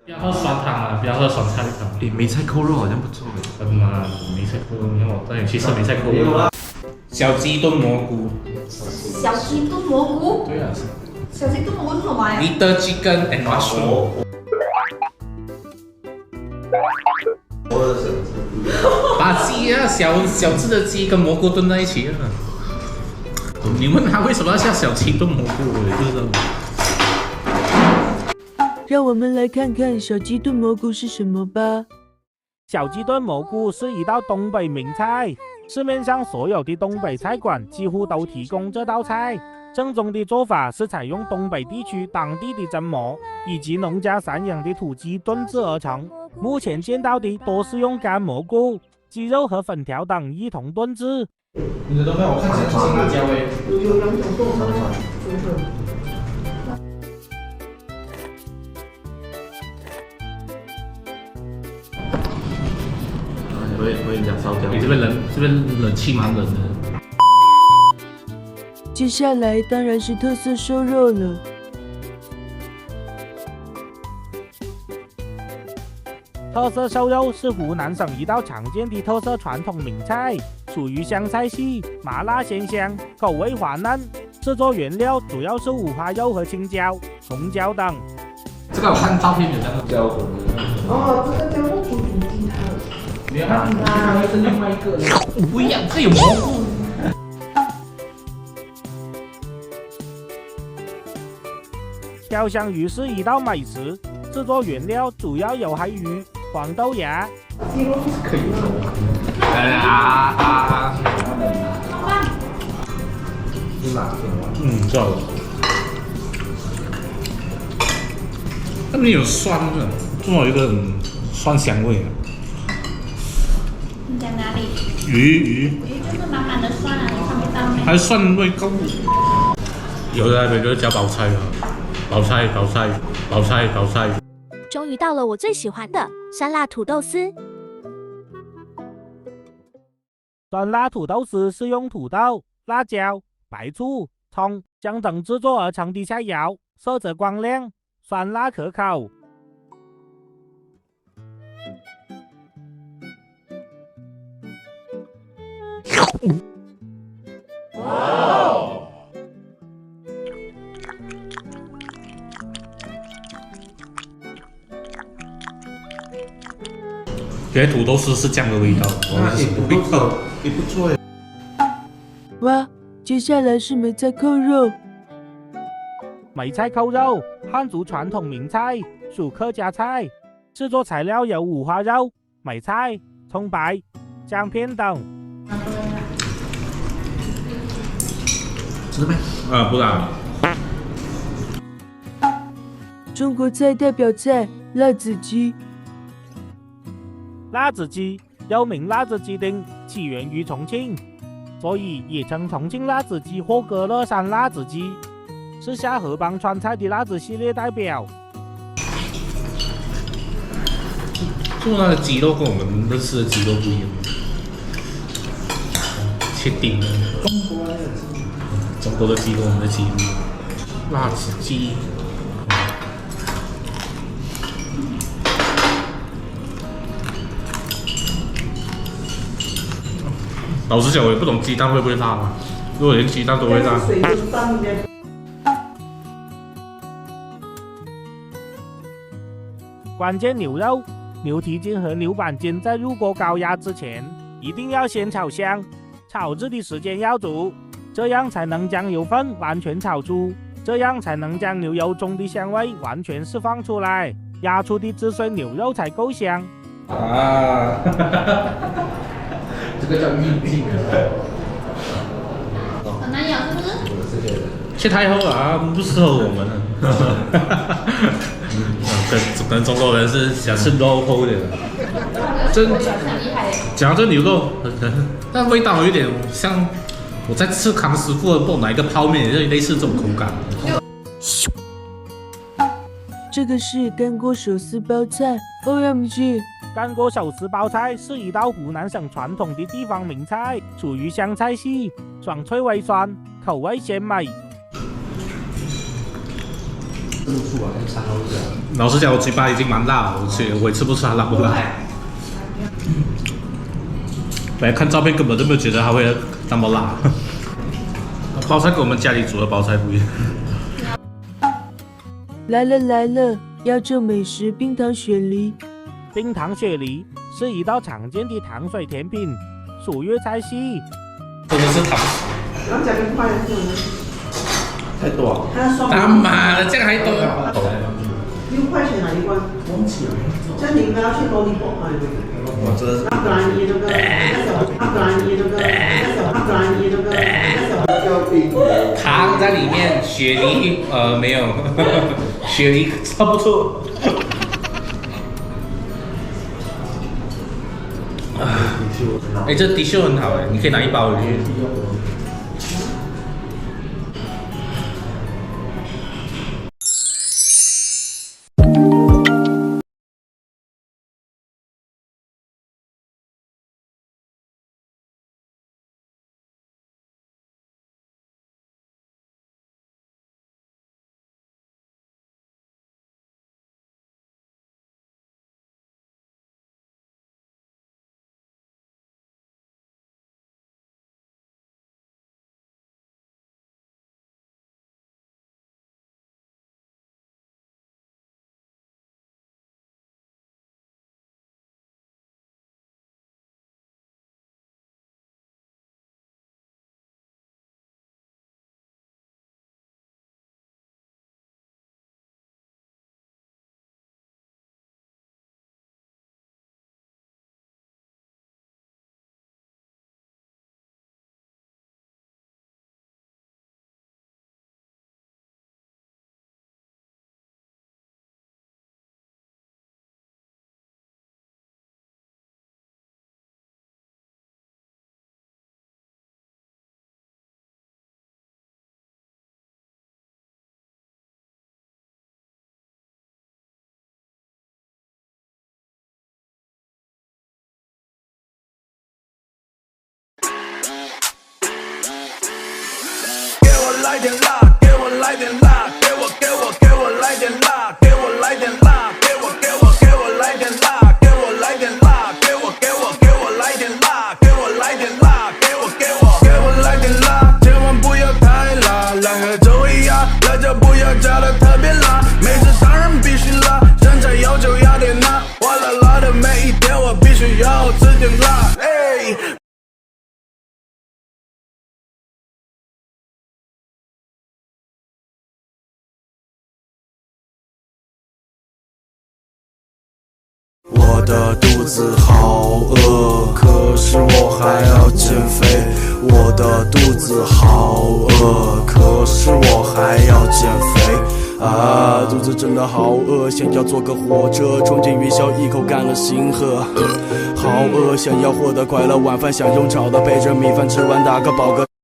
不要喝酸汤啊，不要喝酸菜汤。诶，梅菜扣肉好像不错诶。妈，梅菜扣肉，你看我带你去吃梅菜扣肉。小鸡炖蘑菇。小鸡炖蘑菇。对啊。小鸡炖蘑菇是什么呀？Little chicken and mushroom。把鸡啊，小只的鸡跟蘑菇炖在一起啊。你问他为什么要叫小鸡炖蘑菇，我也不知道。让我们来看看小鸡炖蘑菇是什么吧。小鸡炖蘑菇是一道东北名菜，市面上所有的东北菜馆几乎都提供这道菜。正宗的做法是采用东北地区当地的真蘑以及农家散养的土鸡炖制而成。目前见到的多是用干蘑菇、鸡肉和粉条等一同炖制。你的都没有，我看起来青辣椒诶。有两种做法，我跟你讲烧焦。你这边冷气蛮冷的。接下来当然是特色瘦肉了。特色瘦肉是湖南省一道常见的特色传统名菜，属于湘菜系，麻辣鲜香，口味滑嫩。制作原料主要是五花肉和青椒、红椒等。这个我看照片有这样椒粉。哦，这个叫做猪肚鸡汤。没有它是另外一个的。不一样，这有蘑菇。飘香鱼是一道美食，制作原料主要有黑鱼、黄豆芽。可以知道了。那边有酸的，正好有一个酸香味。你在哪里？鱼就是满满的蒜啊，你看不到没？还蒜味够。有的那边就是加包菜啊，包菜。终于到了我最喜欢的酸辣土豆丝。酸辣土豆丝是用土豆、辣椒、白醋、葱、姜等制作而成的菜肴，色泽光亮，酸辣可口。原来土豆丝是这样的味道，也不错诶。哇，接下来是梅菜扣肉。梅菜扣肉，汉族传统名菜，属客家菜。制作材料有五花肉、梅菜、葱白、姜片等。吃没？不然。中国菜代表菜辣子鸡。辣子鸡又名辣子鸡丁，起源于重庆，所以也称重庆辣子鸡或歌乐山辣子鸡，是下河帮川菜的辣子系列代表。做那个鸡肉跟我们认识的鸡肉不一样，切丁的。中国的鸡跟我们的鸡不一样。辣子鸡。老实讲，我也不懂鸡蛋会不会辣嘛。如果连鸡蛋都会辣，关键牛肉、牛蹄筋和牛板筋在入锅高压之前，一定要先炒香，炒制的时间要足，这样才能将油分完全炒出，这样才能将牛油中的香味完全释放出来，压出的汁水牛肉才够香。啊，这个叫秘境。很难咬，是不是？切太厚啊，不适合我们跟中国人是想吃肉厚一点的。真讲到这牛肉，但味道有点像我在吃康师傅的不懂哪一个泡面，就类似这种口感。这个是干锅手撕包菜 ，OMG！ 干锅手撕包菜是一道湖南省传统的地方名菜，属于湘菜系，爽脆微酸，口味鲜美。入醋啊！老实讲，我嘴巴已经蛮辣了，我也吃不出它辣不辣。本来看照片根本都没有觉得它会那么辣。包菜跟我们家里煮的包菜不一样。来了来了，亚洲美食冰糖雪梨。冰糖雪梨是一道常见的糖水甜品，属粤菜系。真的是糖。然后加冰块太多了。他妈的，这样还多6块钱一罐，忘记了。这样你应该要去多利博买。我真的是。阿格兰尼那个，糖在里面，雪梨没有，雪梨差不多。哎，这的确很好哎，你可以拿一包回去。来点辣，给我来点辣，给我来点辣，给我来点辣，给我来点辣，给我来点辣，给我来点辣，给我来点辣，给我来点辣，千万不要太辣，辣和周一样，辣椒不要加的特别辣，每次当然必须辣，身材要求要点辣，哇啦啦的每一天我必须要吃点辣，哎。我的肚子好饿，可是我还要减肥。我的肚子好饿，可是我还要减肥。啊，肚子真的好饿，想要坐个火车冲进云霄，一口干了星河。好饿，想要获得快乐，晚饭想用炒的配着米饭，吃完打个饱嗝，